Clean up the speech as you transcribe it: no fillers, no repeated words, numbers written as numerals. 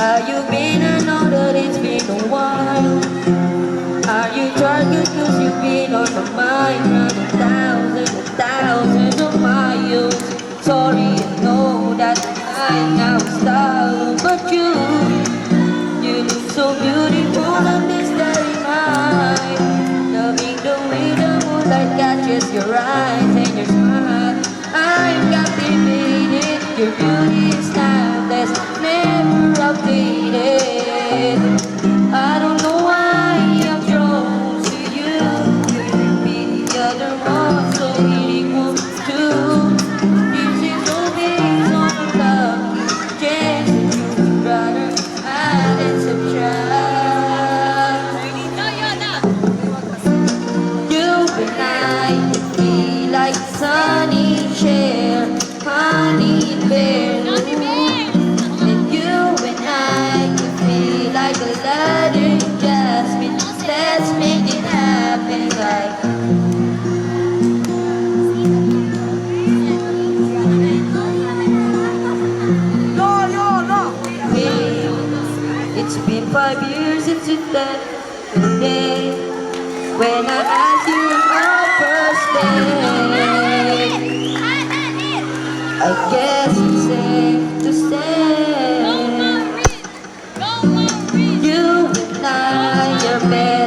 Are you been? I know that it's been a while. Are you tired? Cause you've been on my mind. Running thousands of miles. Sorry, I know that I'm out of style. But you look so beautiful on this starry night. Loving the way the moonlight catches your eyes and your smile. I'm captivated. Your beauty is timeless, never outdated. I don't know why I'm drawn to you. Be the other one, so equal to. This is always on a lucky chance that you would rather add and subtract. You and I could be like sunny share, honey and bear. And you and I could be like a ladder of jasmine. Let's make it happen like hey, it's been 5 years since you left the day when I asked you on our first day. I guess it's safe to say you and I are better.